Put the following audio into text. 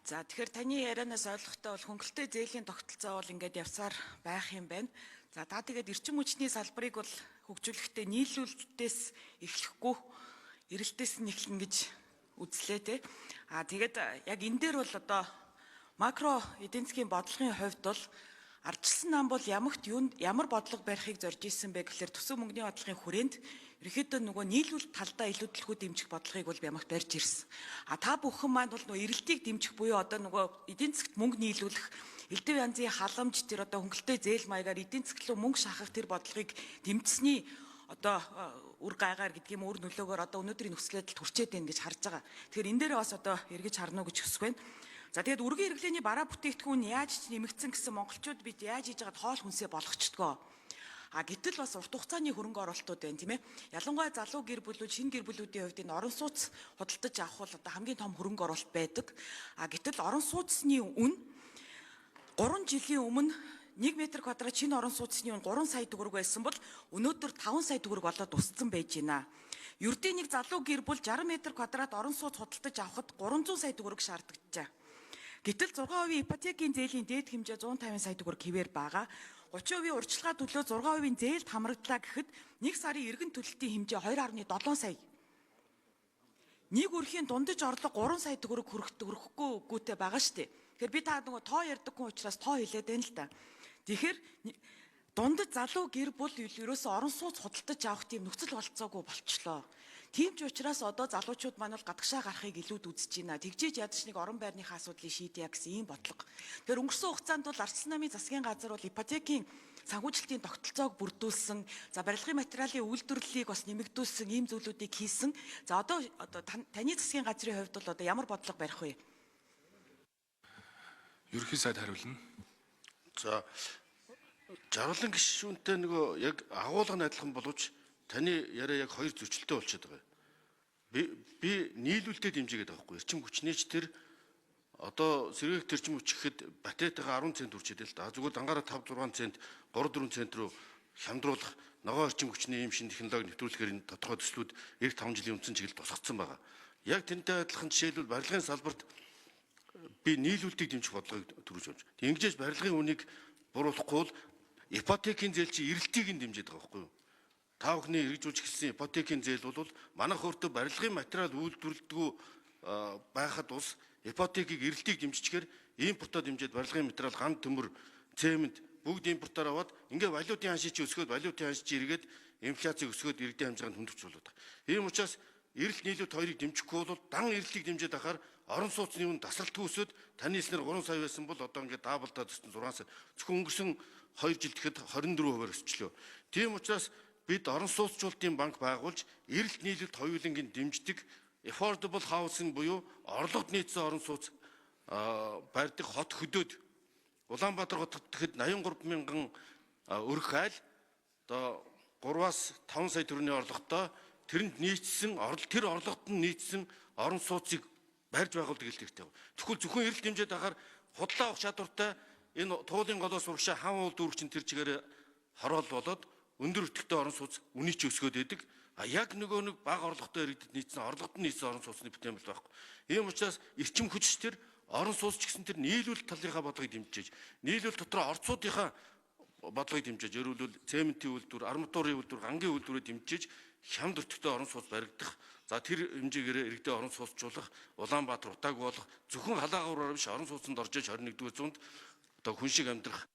За тэгэхээр таны ярианаас ойлгохтой бол хөнгөлтэй зээлийн тогтолцоо бол ингээд явсаар байх юм байна. За та тэгээд эрчим хүчний салбарыг бол хөгжүүлэхдээ нийлүүлэлтээс эхлэхгүй эрэлтээс нь эхлэн гэж үзлээ те. Тэгээд яг энэ дээр бол одоо макро эдийн засгийн бодлогын хувьд бол ардчилсан нам бол ямар бодлого барихыг зорж исэн бэ гэхээр төсөв мөнгөний бодлогын хүрээнд ерөөхдөө нөгөө нийлүүлэлт талдаа илүү төлхөө дэмжих бодлогыг бол бямах барьж ирсэн. Та бүхэн маань бол нөгөө эрэлтийг дэмжих буюу одоо нөгөө эдийн засгт мөнгө нийлүүлэх элдв янзын халамж тэр одоо хөнгөлтэй зээл маягаар эдийн засаг руу мөнгө шахах тэр бодлогыг дэмжсэний одоо үр гайгаар гэдгийг үр нөлөөгөөр одоо өнөөдрийн нөхцөл байдалд хүрчээд байна гэж харж байгаа. Тэгэхээр энэ дээр бас одоо эргэж харна уу гэж хүсэх байна. За тэгээд үргийн хэрэглээний бараа бүтээгдэхүүн яаж ч нэмэгдсэн гэсэн монголчууд бид яаж хийж байгаад хоол хүнсээ болгочдгоо. Гэтэл бас урт хугацааны хөрөнгө оруулалтууд байна тийм ээ. Ялангуяа залуу гэр бүлүүд, шинэ гэр бүлүүдийн хувьд энэ орон сууц худалдаж авах бол одоо хамгийн том хөрөнгө оруулалт байдаг. Гэтэл орон сууцны үн 3 жилийн өмнө 1 м² шинэ орон сууцны үн 3 сая төгрөг байсан бол өнөөдөр 5 сая төгрөг болоод өссөн байж байна. Ердийн нэг залуу гэр бүл 60 м² орон сууц худалдаж авахд 300 сая төгрөг шаарддаг. Гэтэл 6% ипотекийн зээлийн дээд хэмжээ 150 сая төгрөг хэвээр байгаа. 30% урьдчилгаа төлөө 6% зээл хамрагдлаа гэхэд 1 сарын эргэн төлөлтийн хэмжээ 2.7 сая. Нэг өрхийн дундаж орлого 3 сая төгрөг хүрэхгүй үгүйтэй байгаа шүү дээ. Тэгэхээр би та нөгөө тоо ярьдаггүй учраас тоо хэлээд байна л да. Тэгэхээр дундаж залуу гэр бүл ерөөсөө орон сууц худалдаж авах тийм нөхцөл болцоогүй болчлоо. Тийм ч учраас одоо залуучууд маань бол гадагшаа гарахыг илүүд үзэж байна. Тэгжээж ядаж нэг орон байрныхаа асуудлыг шийдъя гэсэн ийм бодлого. Тэгэхээр өнгөрсөн хугацаанд бол ардчилсан намын засгийн газар бол ипотекийн санхүүжилтийн тогтолцоог бүрдүүлсэн, за барилгын материалын үйлдвэрлэлийг бас нэмэгдүүлсэн ийм зүйлүүдийг хийсэн. За одоо таны засгийн газрын хувьд бол одоо ямар бодлого барих вэ? Ерөнхий сайд хариулна. За жаргалан гишүүнтэй нөгөө яг агуулга нь адилхан боловч таны яриа яг хоёр зөрчилтэй болчиход байгаа. Би нийлүүлэлтэд дэмжигээд байгаа хгүй. Эрчим хүчнийч тэр одоо сэргээх тэрчим хүч гэхэд батарейтайгаа 10 цент үрчээд л да. Зүгээр дангаараа 5-6 цент, 3-4 цент руу хямдруулах ногоон эрчим хүчний юм шин технологи нэвтрүүлэхээр энэ тодорхой төслүүд 5 жилийн өмнө чиглэл тусгацсан байгаа. Яг тэнтэй адилхан жишээлбэл барилгын салбарт би нийлүүлэлтийг дэмжих бодлогыг төрүүлж байна. Ингэж барилгын үнийг буруулахгүй бол ипотекийн зээл чи эрэлтийг нь дэмжиж байгаа байхгүй юу? Та бүхний хэрэгжүүлж эхэлсэн ипотекийн зээл бол манайх өөртөө барилгын материал үйлдвэрлэдэггүй байхад ус ипотекийг эрэлтийг дэмжчихээр импортод дэмжиж барилгын материал ган төмөр цемент бүгд импортоор аваад ингээ валютын ханшийн чи өсгөөд валютын ханшийн чи эргээд инфляцийг өсгөөд иргэдийн хэмжээнд хөндөвч болоод байгаа. Ийм учраас эрэлт нийлүүлэлт хоёрыг дэмжихгүй бол дан эрэлтийг дэмжиж байхаар орон сууцны үн тасралтгүй өсөд таны хэлснээр 3 сая байсан бол одоо ингээ даблдаад өссөн 6 сая. Зөвхөн өнгөрсөн 2 жил тэгэхэд 24% өсчлөө. Тийм учраас бид орон сууцчуулалтын банк байгуулж эрэлт нийлүүлэлт хоёулангийн дэмждэг affordable housing буюу орлогод нийцсэн орон сууц барьдаг хот хөдөөд Улаанбаатар хотод тэгэхэд 83 мянган өрх айл одоо 3-аас 5 сая төгрөгийн орлоготой тэрэнд нийцсэн тэр орлогод нь нийцсэн орон сууцыг барьж байгуулдаг хэрэгтэй. Тэгвэл зөвхөн эрэлт дэмжиж байхаар худлаа авах чадвартай энэ туулын голоос урагшаа хам уул дүүрчин тэр чигээр хороол болоод өндөр өртөгтэй орон сууц үний ч өсгөөд байдаг. Яг нөгөө нэг бага орлоготой иргэдэд нийцсэн орлогод нь нийцсэн орон сууцны бүтээмэл байхгүй. Ийм учраас эрчим хүч тэр орон сууц ч гэсэн тэр нийлүүлэлт талынхаа бодлогыг дэмжиж, нийлүүлэлт дотор орцуудынхаа бодлогыг дэмжиж, ерөөлөл цементийн үйлдвэр, арматурын үйлдвэр, гангийн үйлдвэрээ дэмжиж хямд өртөгтэй орон сууц баригдах. За тэр хэмжээгээр иргэдэд орон сууцжуулах, Улаанбаатар утааг болох зөвхөн халаагаараар биш орон сууцнд орж иж 21-р зуунд одоо хүн шиг амьдрах